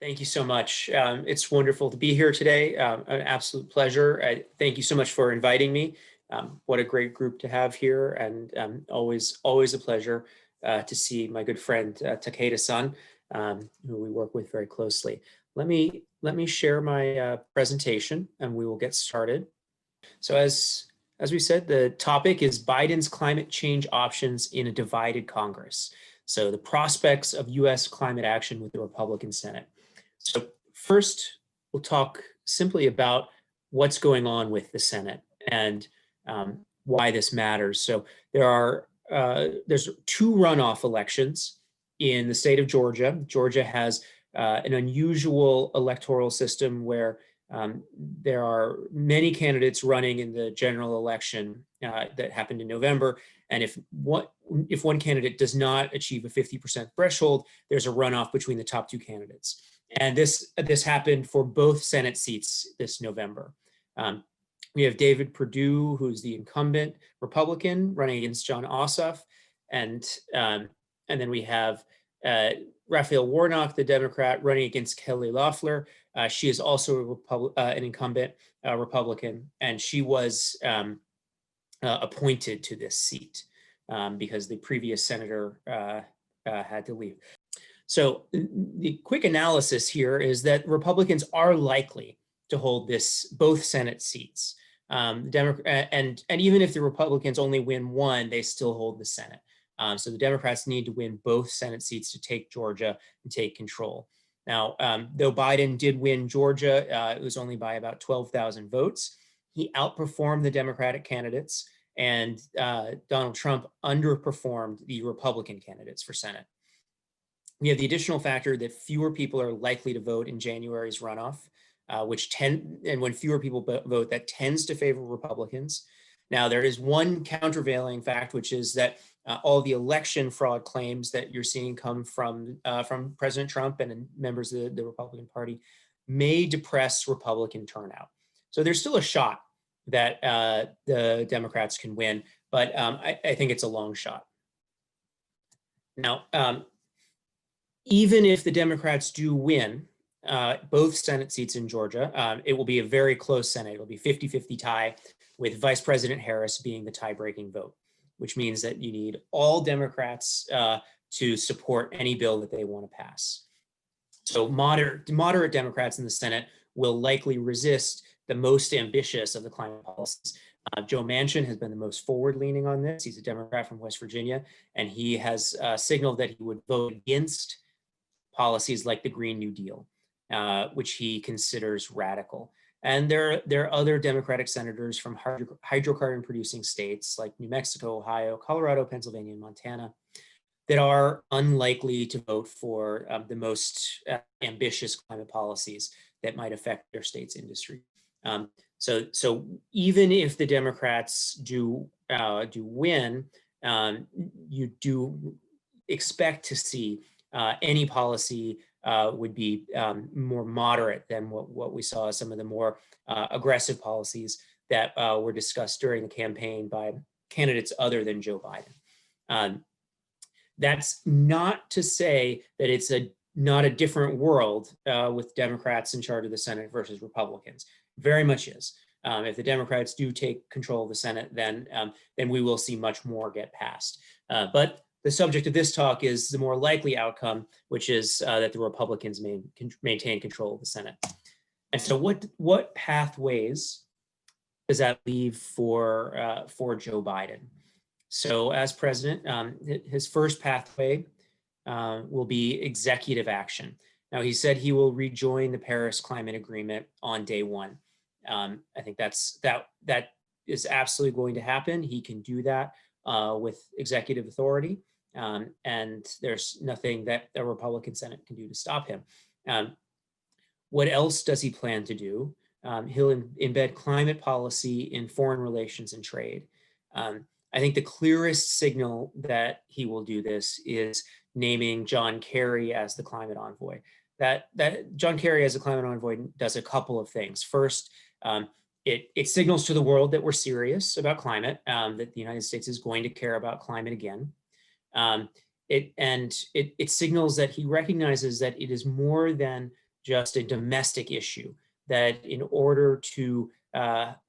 Thank you so much. It's wonderful to be here today. An absolute pleasure. Thank you so much for inviting me. What a great group to have here, and always a pleasure to see my good friend Takeda-san, who we work with very closely. Let me share my presentation, and we will get started. So as we said, the topic is Biden's climate change options in a divided Congress. So the prospects of U.S. climate action with the Republican Senate. So first, we'll talk simply about what's going on with the Senate and why this matters. So there's two runoff elections in the state of Georgia. Georgia has an unusual electoral system where there are many candidates running in the general election that happened in November. And if one candidate does not achieve a 50% threshold, there's a runoff between the top two candidates. And this happened for both Senate seats this November. We have David Perdue, who's the incumbent Republican, running against Jon Ossoff, and then we have Raphael Warnock, the Democrat, running against Kelly Loeffler. She is also an incumbent Republican, and she was appointed to this seat because the previous senator had to leave. So the quick analysis here is that Republicans are likely to hold both Senate seats. And even if the Republicans only win one, they still hold the Senate. So the Democrats need to win both Senate seats to take Georgia and take control. Now, though Biden did win Georgia, it was only by about 12,000 votes. He outperformed the Democratic candidates, and Donald Trump underperformed the Republican candidates for Senate. We have the additional factor that fewer people are likely to vote in January's runoff, and when fewer people vote, that tends to favor Republicans. Now, there is one countervailing fact, which is that all the election fraud claims that you're seeing come from President Trump and members of the Republican Party may depress Republican turnout. So there's still a shot that the Democrats can win, but I think it's a long shot. Now, even if the Democrats do win both Senate seats in Georgia, it will be a very close Senate. It will be 50-50 tie, with Vice President Harris being the tie-breaking vote, which means that you need all Democrats to support any bill that they want to pass. So moderate Democrats in the Senate will likely resist the most ambitious of the climate policies. Joe Manchin has been the most forward-leaning on this. He's a Democrat from West Virginia, and he has signaled that he would vote against policies like the Green New Deal, which he considers radical. And there are other Democratic senators from hydrocarbon-producing states like New Mexico, Ohio, Colorado, Pennsylvania, and Montana that are unlikely to vote for the most ambitious climate policies that might affect their state's industry. So even if the Democrats do win, you do expect to see any policy would be more moderate than what we saw, some of the more aggressive policies that were discussed during the campaign by candidates other than Joe Biden. That's not to say that it's not a different world with Democrats in charge of the Senate versus Republicans. Very much is. If the Democrats do take control of the Senate, then we will see much more get passed. But the subject of this talk is the more likely outcome, which is that the Republicans maintain control of the Senate. And so what pathways does that leave for Joe Biden? So as president, his first pathway will be executive action. Now, he said he will rejoin the Paris Climate Agreement on day one. I think that is absolutely going to happen. He can do that with executive authority, and there's nothing that the Republican Senate can do to stop him. What else does he plan to do? He'll embed climate policy in foreign relations and trade. I think the clearest signal that he will do this is naming John Kerry as the climate envoy. That John Kerry as a climate envoy does a couple of things. First, it signals to the world that we're serious about climate, that the United States is going to care about climate again. It signals that he recognizes that it is more than just a domestic issue, that in order to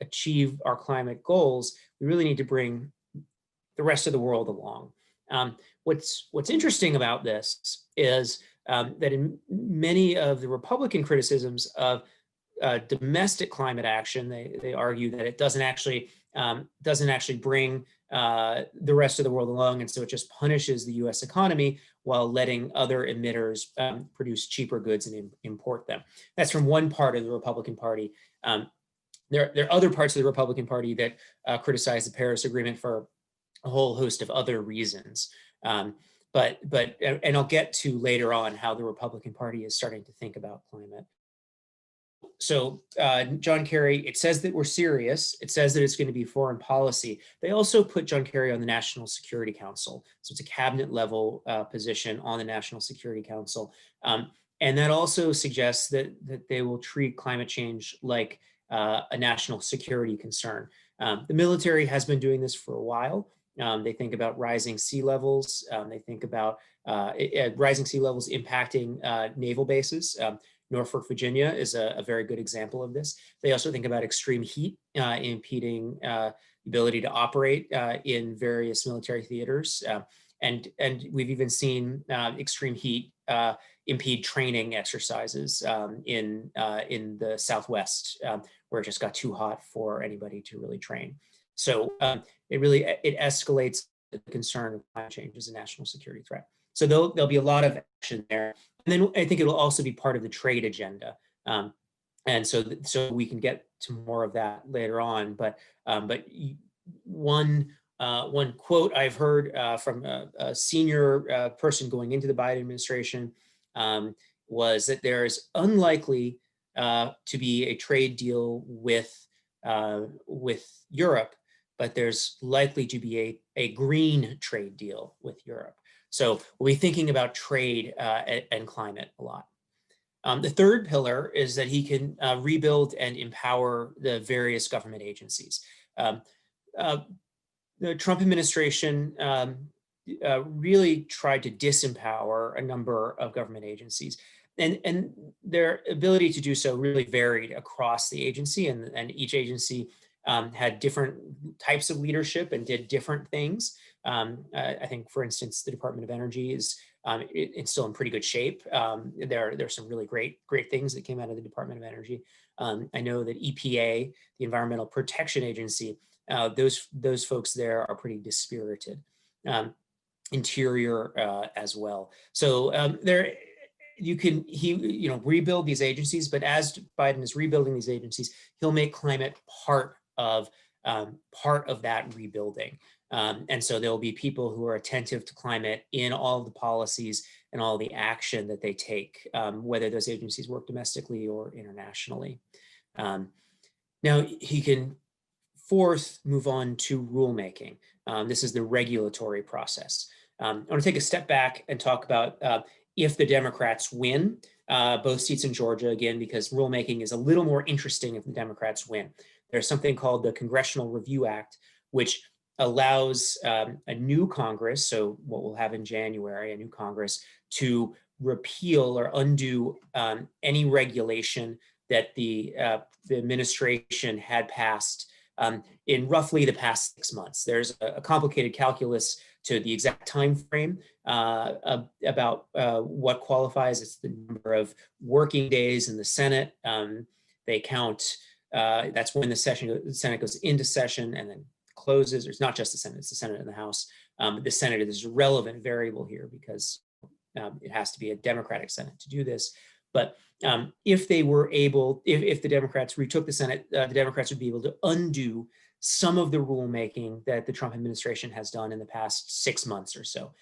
achieve our climate goals, we really need to bring the rest of the world along. What's interesting about this is that in many of the Republican criticisms of domestic climate action, they argue that it doesn't actually bring the rest of the world along, and so it just punishes the U.S. economy while letting other emitters produce cheaper goods and import them. That's from one part of the Republican Party. There are other parts of the Republican Party that criticize the Paris Agreement for a whole host of other reasons. And I'll get to later on how the Republican Party is starting to think about climate. So John Kerry, it says that we're serious. It says that it's going to be foreign policy. They also put John Kerry on the National Security Council. So it's a cabinet level position on the National Security Council. And that also suggests that they will treat climate change like a national security concern. The military has been doing this for a while. They think about rising sea levels. They think about rising sea levels impacting naval bases. Norfolk, Virginia is a very good example of this. They also think about extreme heat impeding the ability to operate in various military theaters. And we've even seen extreme heat impede training exercises in the Southwest, where it just got too hot for anybody to really train. So it escalates the concern of climate change as a national security threat. So there'll be a lot of action there. And then I think it'll also be part of the trade agenda. And so we can get to more of that later on. But one quote I've heard from a senior person going into the Biden administration was that there is unlikely to be a trade deal with Europe, but there's likely to be a green trade deal with Europe. So we'll be thinking about trade and climate a lot. The third pillar is that he can rebuild and empower the various government agencies. The Trump administration really tried to disempower a number of government agencies, and their ability to do so really varied across the agency, and each agency had different types of leadership and did different things. I think, for instance, the Department of Energy is it's still in pretty good shape. There's some really great things that came out of the Department of Energy. I know that EPA, the Environmental Protection Agency, those folks there are pretty dispirited. Interior as well. So you can rebuild these agencies, but as Biden is rebuilding these agencies, he'll make climate part of that rebuilding. And so there will be people who are attentive to climate in all of the policies and all the action that they take, whether those agencies work domestically or internationally. Now he can move on to rulemaking. This is the regulatory process. I want to take a step back and talk about if the Democrats win both seats in Georgia, again, because rulemaking is a little more interesting if the Democrats win. There's something called the Congressional Review Act, which allows a new Congress, so what we'll have in January, a new Congress, to repeal or undo any regulation that the administration had passed in roughly the past 6 months. There's a complicated calculus to the exact time frame about what qualifies. It's the number of working days in the Senate. They count, that's when the Senate goes into session and then closes. It's not just the Senate, it's the Senate and the House. The Senate is a relevant variable here because it has to be a Democratic Senate to do this. But if they were able, if the Democrats retook the Senate, the Democrats would be able to undo some of the rulemaking that the Trump administration has done in the past 6 months or so.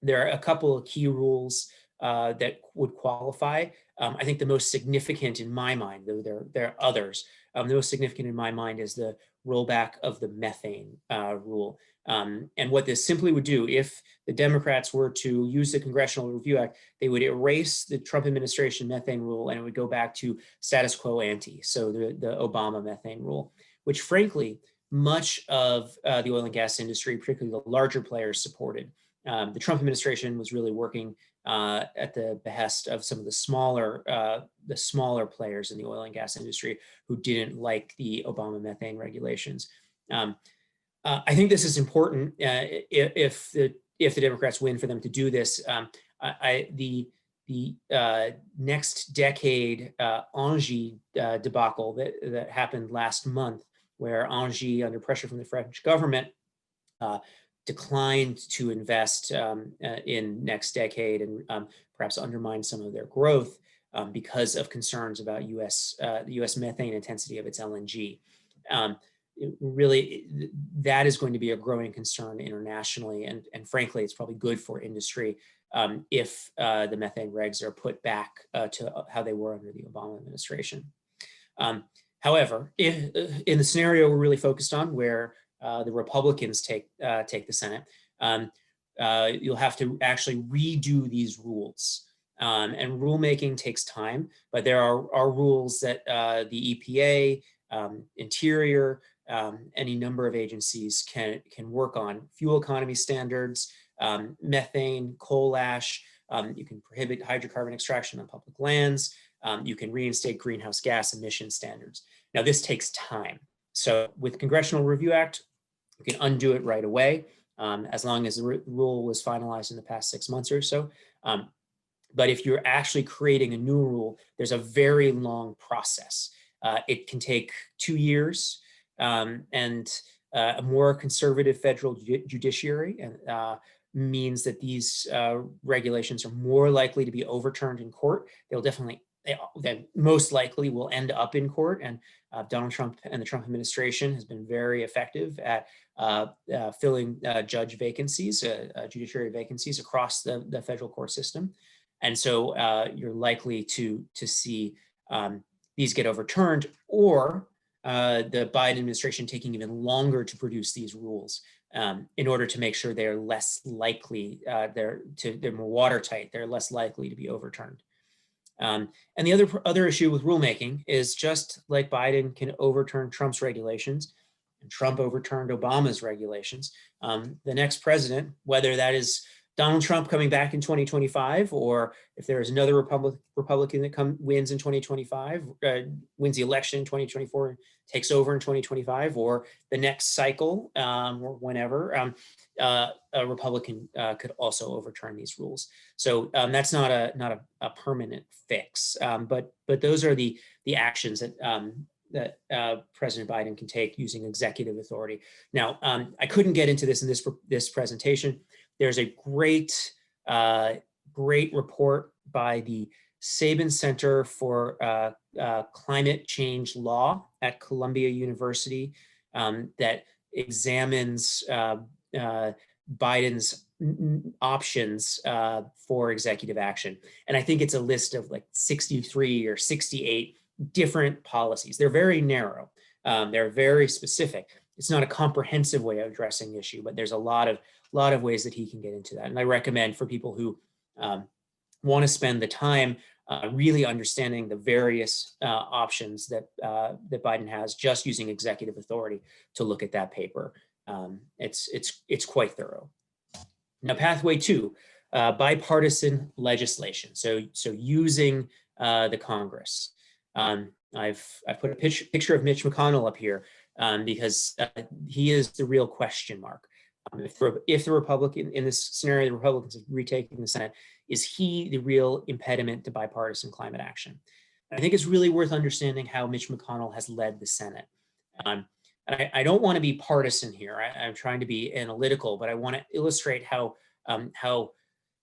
There are a couple of key rules that would qualify. I think the most significant in my mind, though there are others, the most significant in my mind is the rollback of the methane rule. And what this simply would do, if the Democrats were to use the Congressional Review Act, they would erase the Trump administration methane rule and it would go back to status quo ante, so the Obama methane rule, which frankly, much of the oil and gas industry, particularly the larger players, supported. The Trump administration was really working at the behest of some of the smaller players in the oil and gas industry who didn't like the Obama methane regulations. I think this is important if the Democrats win, for them to do this. The next decade Engie debacle that happened last month, where Engie, under pressure from the French government, declined to invest in next decade and perhaps undermine some of their growth because of concerns about the U.S. methane intensity of its LNG. Really, that is going to be a growing concern internationally, and frankly, it's probably good for industry if the methane regs are put back to how they were under the Obama administration. However, in the scenario we're really focused on, where the Republicans take the Senate, you'll have to actually redo these rules. And rulemaking takes time, but there are rules that the EPA, Interior, any number of agencies can work on. Fuel economy standards, methane, coal ash. You can prohibit hydrocarbon extraction on public lands. You can reinstate greenhouse gas emission standards. Now, this takes time. So with Congressional Review Act, you can undo it right away, as long as the rule was finalized in the past 6 months or so. But if you're actually creating a new rule, there's a very long process. It can take 2 years, and a more conservative federal judiciary means that these regulations are more likely to be overturned in court. They most likely will end up in court, and Donald Trump and the Trump administration has been very effective at filling judge vacancies, judiciary vacancies across the federal court system. And so you're likely to see these get overturned, or the Biden administration taking even longer to produce these rules in order to make sure they're less likely, they're more watertight, they're less likely to be overturned. And the other issue with rulemaking is, just like Biden can overturn Trump's regulations, and Trump overturned Obama's regulations, the next president, whether that is Donald Trump coming back in 2025, or if there is another Republican that wins in 2025, wins the election in 2024, takes over in 2025, or the next cycle, or whenever, a Republican could also overturn these rules. So that's not a permanent fix, but those are the actions that President Biden can take using executive authority. Now, I couldn't get into this in this presentation. There's a great report by the Sabin Center for Climate Change Law at Columbia University that examines Biden's options for executive action. And I think it's a list of like 63 or 68 different policies. They're very narrow. They're very specific. It's not a comprehensive way of addressing the issue, but there's a lot of ways that he can get into that. And I recommend, for people who want to spend the time really understanding the various options that Biden has, just using executive authority, to look at that paper. It's quite thorough. Now, pathway 2, bipartisan legislation. So using the Congress. I've put a picture of Mitch McConnell up here because he is the real question mark. If the Republican, in this scenario, the Republicans are retaking the Senate, is he the real impediment to bipartisan climate action? And I think it's really worth understanding how Mitch McConnell has led the Senate. And I don't want to be partisan here. I'm trying to be analytical, but I want to illustrate how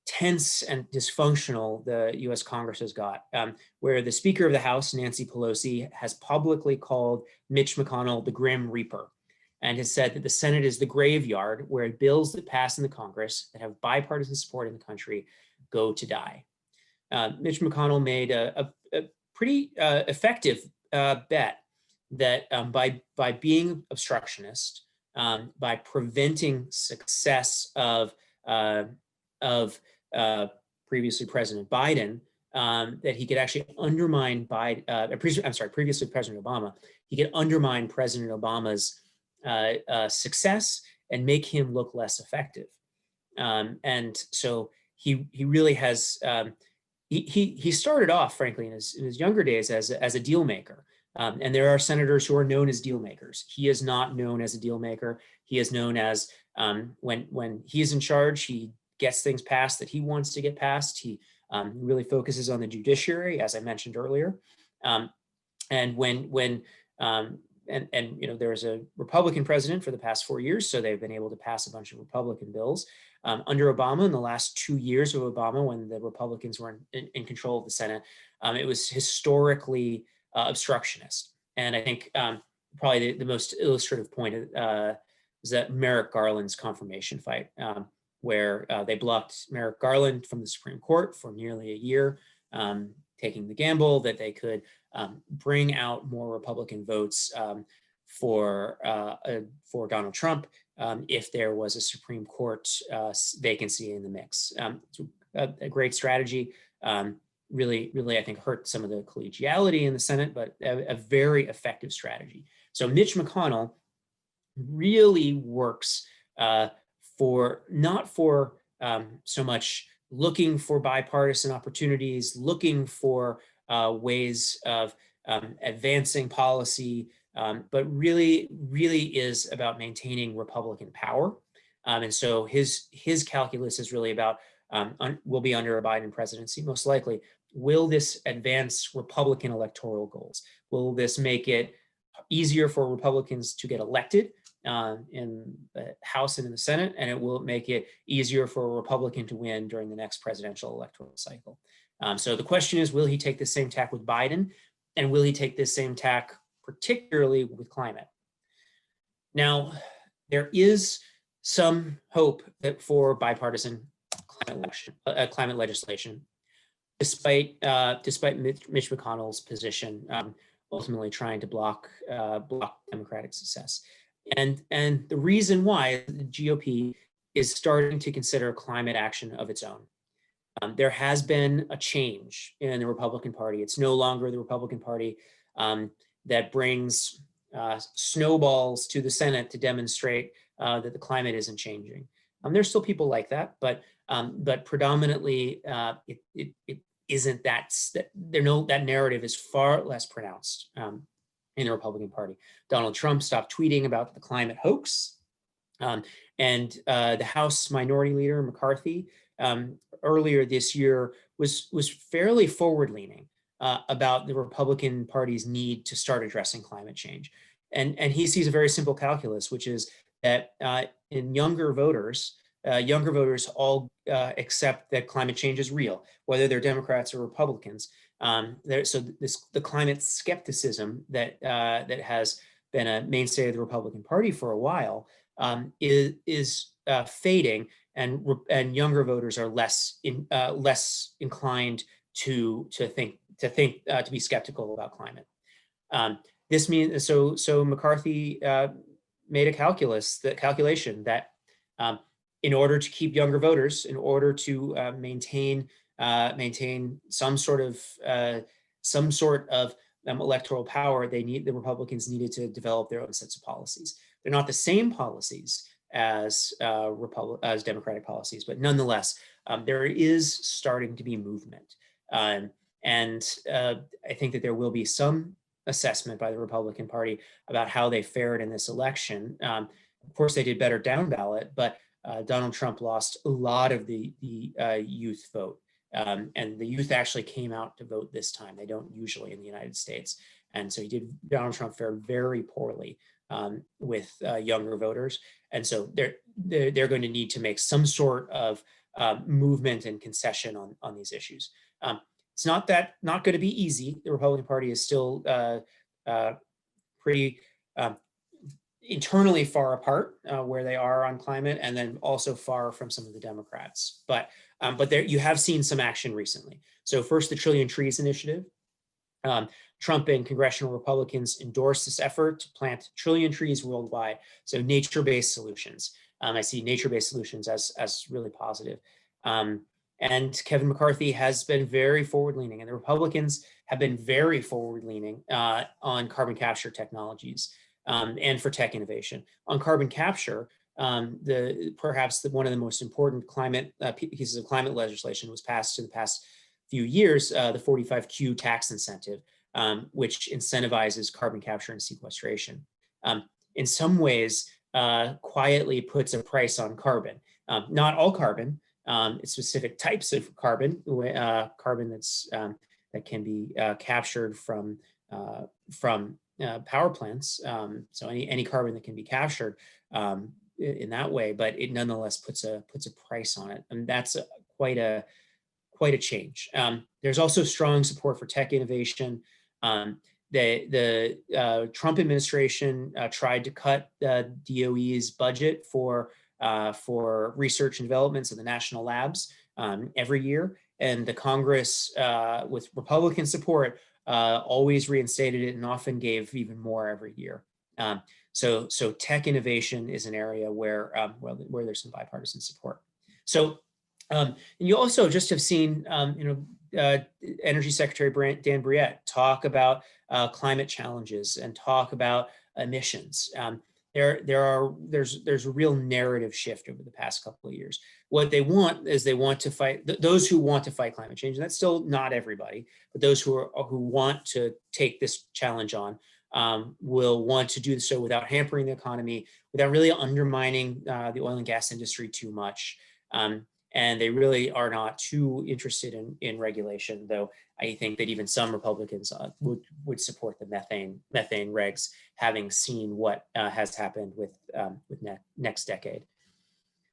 tense and dysfunctional the U.S. Congress has got, where the Speaker of the House, Nancy Pelosi, has publicly called Mitch McConnell the Grim Reaper, and has said that the Senate is the graveyard where bills that pass in the Congress that have bipartisan support in the country go to die. Mitch McConnell made a pretty effective bet that by being obstructionist, by preventing success of previously President Biden, that he could actually undermine previously President Obama, he could undermine President Obama's success and make him look less effective. And so he really has, he started off, frankly, in his younger days as a deal maker. And there are senators who are known as deal makers. He is not known as a deal maker. He is known as, when he is in charge, he gets things passed that he wants to get passed. He really focuses on the judiciary, as I mentioned earlier. And there was a Republican president for the past 4 years, so they've been able to pass a bunch of Republican bills. Under Obama, in the last 2 years of Obama, when the Republicans were in control of the Senate, it was historically obstructionist. And I think probably the most illustrative point is that Merrick Garland's confirmation fight, where they blocked Merrick Garland from the Supreme Court for nearly a year, taking the gamble that they could bring out more Republican votes for Donald Trump if there was a Supreme Court vacancy in the mix. It's a great strategy. Really, I think, hurt some of the collegiality in the Senate, but a very effective strategy. So Mitch McConnell really works not for so much looking for bipartisan opportunities, looking for ways of advancing policy, but really is about maintaining Republican power. And so his calculus is really about, will be under a Biden presidency, most likely. Will this advance Republican electoral goals? Will this make it easier for Republicans to get elected in the House and in the Senate? And it will make it easier for a Republican to win during the next presidential electoral cycle. So the question is, will he take the same tack with Biden? And will he take this same tack, particularly with climate? Now, there is some hope that for bipartisan climate legislation, despite Mitch McConnell's position, ultimately trying to block Democratic success. And the reason why the GOP is starting to consider climate action of its own. There has been a change in the Republican Party. It's no longer the Republican Party that brings snowballs to the Senate to demonstrate that the climate isn't changing. There's still people like that, but predominantly it isn't that. That narrative is far less pronounced in the Republican Party. Donald Trump stopped tweeting about the climate hoax, and the House Minority Leader McCarthy earlier this year was fairly forward-leaning about the Republican Party's need to start addressing climate change. And he sees a very simple calculus, which is that in younger voters all accept that climate change is real, whether they're Democrats or Republicans. The climate skepticism that has been a mainstay of the Republican Party for a while is fading, and younger voters are less inclined to be skeptical about climate. This means so McCarthy made a calculation that in order to keep younger voters, in order to maintain some sort of electoral power, the Republicans needed to develop their own sets of policies. They're not the same policies as Democratic policies, but nonetheless, there is starting to be movement. And I think that there will be some assessment by the Republican Party about how they fared in this election. Of course, they did better down ballot, but Donald Trump lost a lot of the youth vote. And the youth actually came out to vote this time. They don't usually in the United States. And so Donald Trump fared very poorly with younger voters. And so they're going to need to make some sort of movement and concession on these issues. It's not going to be easy. The Republican Party is still pretty internally far apart where they are on climate, and then also far from some of the Democrats. But there you have seen some action recently. So first, the Trillion Trees Initiative. Trump and congressional Republicans endorsed this effort to plant 1 trillion trees worldwide. So nature-based solutions. I see nature-based solutions as really positive. And Kevin McCarthy has been very forward-leaning, and the Republicans have been very forward-leaning on carbon capture technologies and for tech innovation. On carbon capture, perhaps one of the most important climate pieces of climate legislation was passed in the past few years, the 45Q tax incentive, which incentivizes carbon capture and sequestration. In some ways, quietly puts a price on carbon. Not all carbon, specific types of carbon, carbon that can be captured from power plants. So any carbon that can be captured in that way, but it nonetheless puts a price on it, and that's quite a change. There's also strong support for tech innovation. The Trump administration tried to cut DOE's budget for research and developments in the national labs every year, and the Congress, with Republican support, always reinstated it and often gave even more every year. So tech innovation is an area where there's some bipartisan support. So and you also just have seen Energy Secretary Dan Brouillette talk about climate challenges and talk about emissions. There's a real narrative shift over the past couple of years. What they want is they want to fight those who want to fight climate change, and that's still not everybody, but those who want to take this challenge on will want to do so without hampering the economy, without really undermining the oil and gas industry too much. And they really are not too interested in regulation, though I think that even some Republicans would support the methane regs, having seen what has happened with next decade.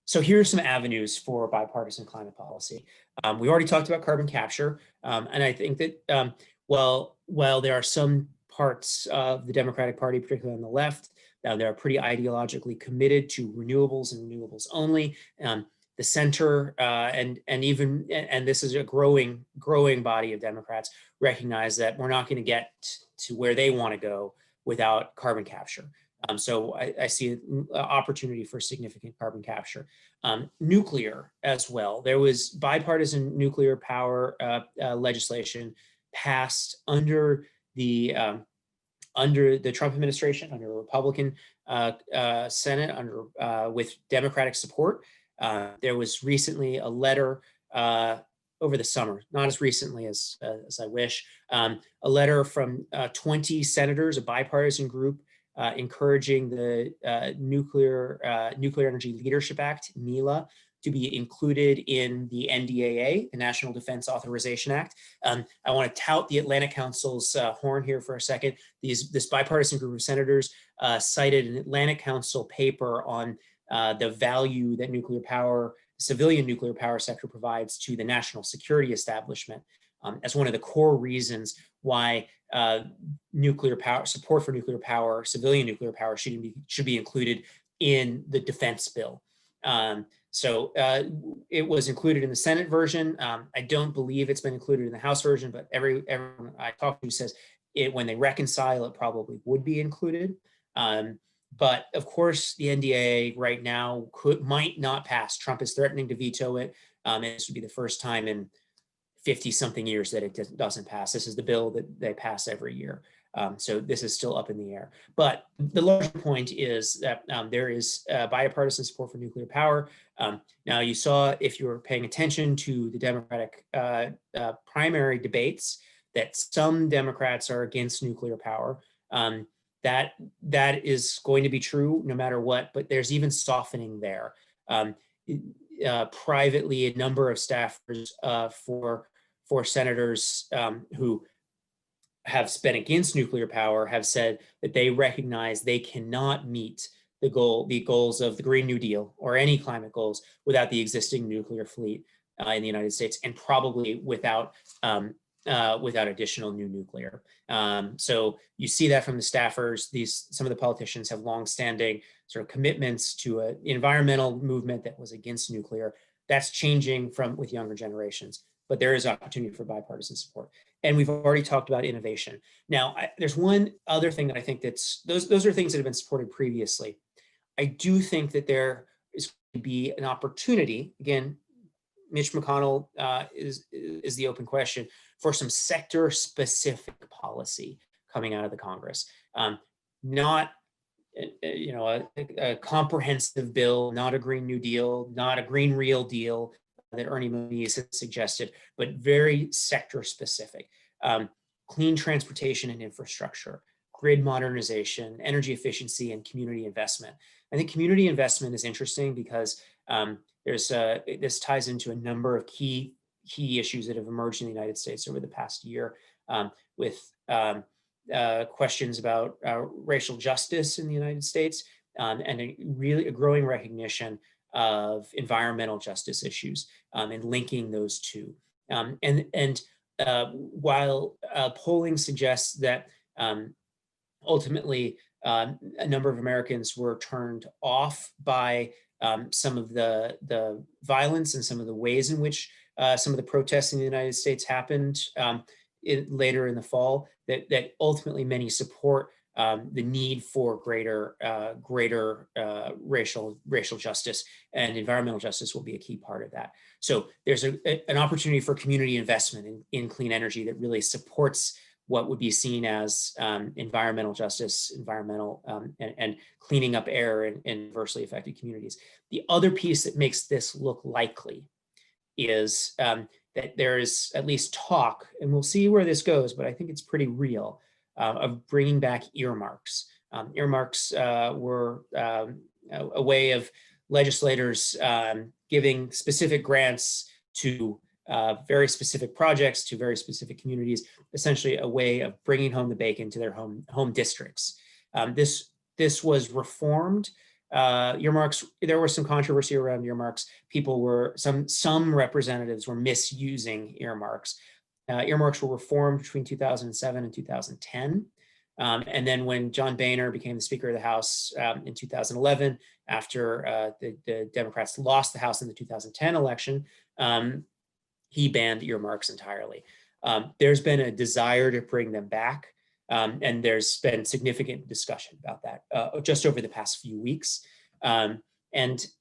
So here are some avenues for bipartisan climate policy. We already talked about carbon capture, and I think that while there are some parts of the Democratic Party, particularly on the left, that are pretty ideologically committed to renewables and renewables only. The center and this is a growing body of Democrats recognize that we're not going to get to where they want to go without carbon capture. So I see an opportunity for significant carbon capture. Nuclear as well. There was bipartisan nuclear power legislation passed under the Trump administration, under a Republican Senate, with Democratic support. There was recently a letter over the summer, not as recently as I wish, a letter from 20 senators, a bipartisan group, encouraging the Nuclear Energy Leadership Act, NELA, to be included in the NDAA, the National Defense Authorization Act. I want to tout the Atlantic Council's horn here for a second. This bipartisan group of senators cited an Atlantic Council paper on the value that civilian nuclear power sector provides to the national security establishment as one of the core reasons why support for nuclear power, civilian nuclear power, should be included in the defense bill. So it was included in the Senate version. I don't believe it's been included in the House version, but everyone I talk to says when they reconcile, it probably would be included. But of course, the NDAA right now might not pass. Trump is threatening to veto it. And this would be the first time in 50-something years that it doesn't pass. This is the bill that they pass every year. So this is still up in the air. But the larger point is that there is bipartisan support for nuclear power. Now, you saw, if you were paying attention to the Democratic primary debates, that some Democrats are against nuclear power. That is going to be true no matter what, but there's even softening there. Privately, a number of staffers for senators who have been against nuclear power have said that they recognize they cannot meet the goals of the Green New Deal or any climate goals without the existing nuclear fleet in the United States, and probably without additional new nuclear. So you see that from the staffers. Some of the politicians have longstanding sort of commitments to an environmental movement that was against nuclear. That's changing with younger generations, but there is opportunity for bipartisan support. And we've already talked about innovation. Now, there's one other thing that I think those are things that have been supported previously. I do think that there is going to be an opportunity, again, Mitch McConnell is the open question, for some sector-specific policy coming out of the Congress. Not a comprehensive bill, not a Green New Deal, not a Green Real Deal that Ernie Moniz has suggested, but very sector specific. Clean transportation and infrastructure, grid modernization, energy efficiency, and community investment. I think community investment is interesting because this ties into a number of key issues that have emerged in the United States over the past year, with questions about racial justice in the United States, and a growing recognition of environmental justice issues, and linking those two. While polling suggests that ultimately a number of Americans were turned off by some of the violence and some of the ways in which some of the protests in the United States happened later in the fall, that ultimately many support the need for greater racial justice, and environmental justice will be a key part of that. So there's an opportunity for community investment in clean energy that really supports what would be seen as environmental justice, and cleaning up air in adversely affected communities. The other piece that makes this look likely is that there is at least talk, and we'll see where this goes, but I think it's pretty real, of bringing back earmarks. Earmarks were a way of legislators giving specific grants to very specific projects, to very specific communities, essentially a way of bringing home the bacon to their home districts. This was reformed. Earmarks, there was some controversy around earmarks. Some representatives were misusing earmarks. Earmarks were reformed between 2007 and 2010. And then when John Boehner became the Speaker of the House in 2011, after the Democrats lost the House in the 2010 election, he banned earmarks entirely. There's been a desire to bring them back, and there's been significant discussion about that just over the past few weeks. And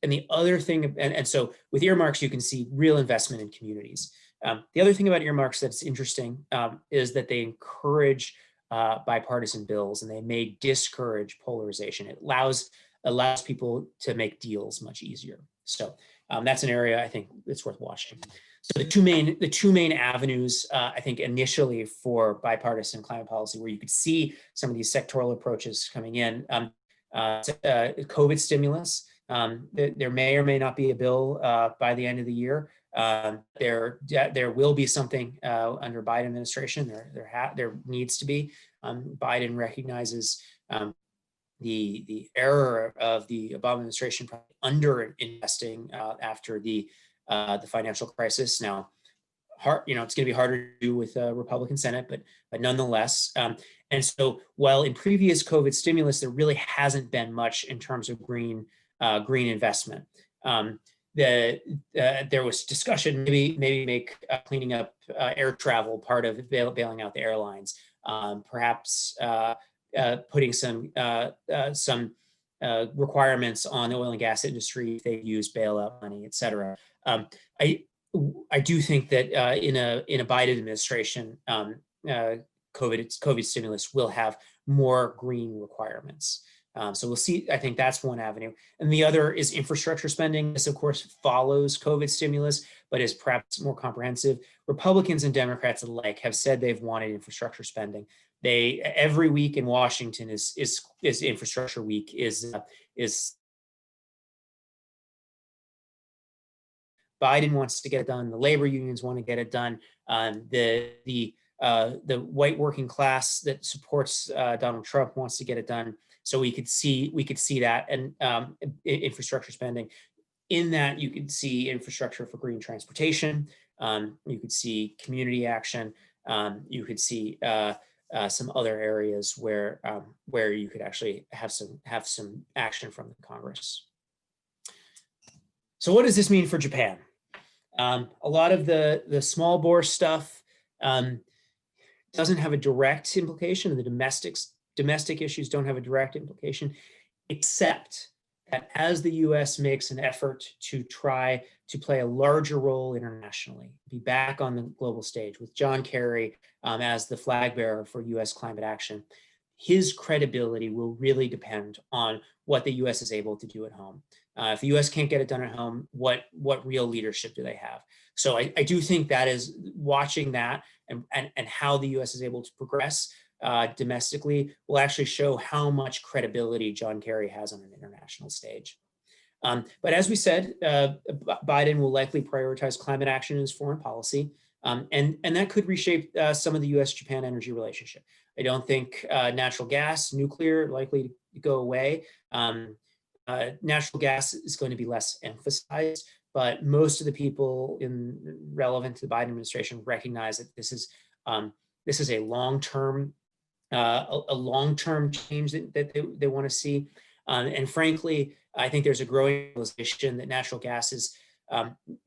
the other thing, and so with earmarks, you can see real investment in communities. The other thing about earmarks that's interesting is that they encourage bipartisan bills, and they may discourage polarization. It allows people to make deals much easier. So that's an area I think it's worth watching. So the two main avenues, I think, initially for bipartisan climate policy, where you could see some of these sectoral approaches coming in, COVID stimulus. There may or may not be a bill by the end of the year. There will be something under Biden administration. There needs to be. Biden recognizes the error of the Obama administration under investing after the financial crisis. Now, it's going to be harder to do with a Republican Senate, but nonetheless. And so, while in previous COVID stimulus there really hasn't been much in terms of green investment, there was discussion maybe make cleaning up air travel part of bailing out the airlines, perhaps putting some requirements on the oil and gas industry if they use bailout money, et cetera. I do think that in a Biden administration, COVID stimulus will have more green requirements. So we'll see. I think that's one avenue. And the other is infrastructure spending. This, of course, follows COVID stimulus, but is perhaps more comprehensive. Republicans and Democrats alike have said they've wanted infrastructure spending. Every week in Washington is infrastructure week, is Biden wants to get it done. The labor unions want to get it done. The white working class that supports Donald Trump wants to get it done. So we could see that, and infrastructure spending. In that, you could see infrastructure for green transportation. You could see community action. You could see some other areas where you could actually have some action from the Congress. So what does this mean for Japan? A lot of the small bore stuff doesn't have a direct implication, and the domestic issues don't have a direct implication, except that as the US makes an effort to try to play a larger role internationally, be back on the global stage with John Kerry as the flag bearer for US climate action, his credibility will really depend on what the U.S. is able to do at home. If the U.S. can't get it done at home, what real leadership do they have? So I do think that is watching that and how the U.S. is able to progress domestically will actually show how much credibility John Kerry has on an international stage. But as we said, Biden will likely prioritize climate action in his foreign policy, and that could reshape some of the U.S.-Japan energy relationship. I don't think natural gas, nuclear, likely to go away. Natural gas is going to be less emphasized, but most of the people relevant to the Biden administration recognize that this is a long-term change that they want to see. And frankly, I think there's a growing realization that natural gas is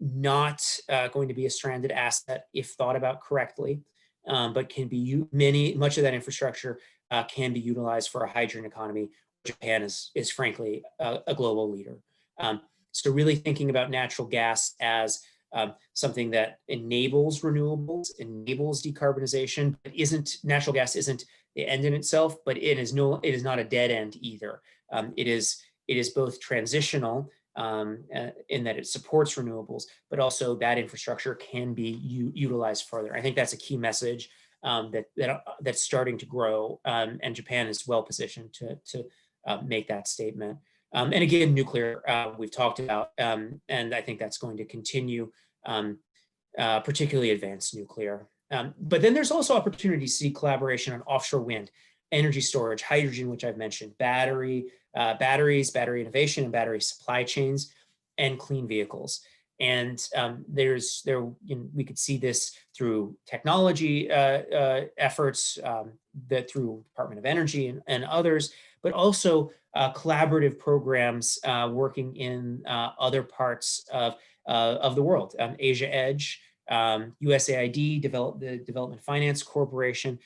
not going to be a stranded asset if thought about correctly, but can be much of that infrastructure can be utilized for a hydrogen economy. Japan is frankly a global leader. So really thinking about natural gas as something that enables renewables, enables decarbonization, but natural gas isn't the end in itself, but it is not a dead end either. It is both transitional in that it supports renewables, but also that infrastructure can be utilized further. I think that's a key message that's starting to grow, and Japan is well positioned to make that statement. And again, nuclear we've talked about, and I think that's going to continue, particularly advanced nuclear. But then there's also opportunity to see collaboration on offshore wind, energy storage, hydrogen, which I've mentioned, batteries, battery innovation and battery supply chains, and clean vehicles. And we could see this through technology efforts that through Department of Energy and others, but also collaborative programs working in other parts of the world. Asia Edge, USAID, the Development Finance Corporation.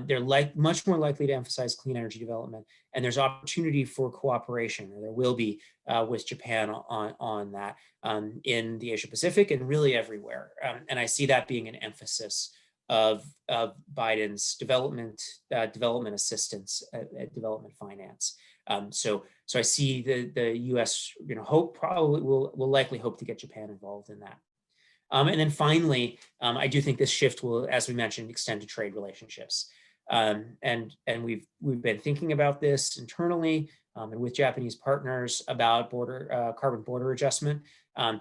They're much more likely to emphasize clean energy development, and there's opportunity for cooperation, or there will be with Japan on that in the Asia Pacific and really everywhere. And I see that being an emphasis of Biden's development assistance, development finance. So I see the U.S. probably will likely hope to get Japan involved in that. And then finally, I do think this shift will, as we mentioned, extend to trade relationships. And we've been thinking about this internally and with Japanese partners about carbon border adjustment. And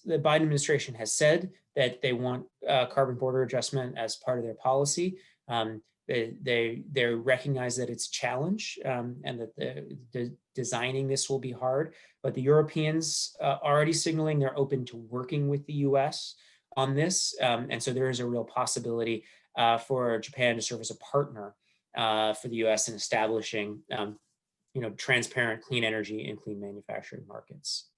the Biden administration has said that they want carbon border adjustment as part of their policy. They recognize that it's a challenge and that the designing this will be hard, but the Europeans already signaling they're open to working with the US on this. And so there is a real possibility for Japan to serve as a partner for the US in establishing transparent clean energy and clean manufacturing markets.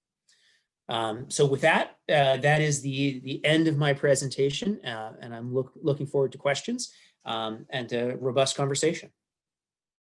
So with that, that is the end of my presentation, and I'm looking forward to questions and a robust conversation.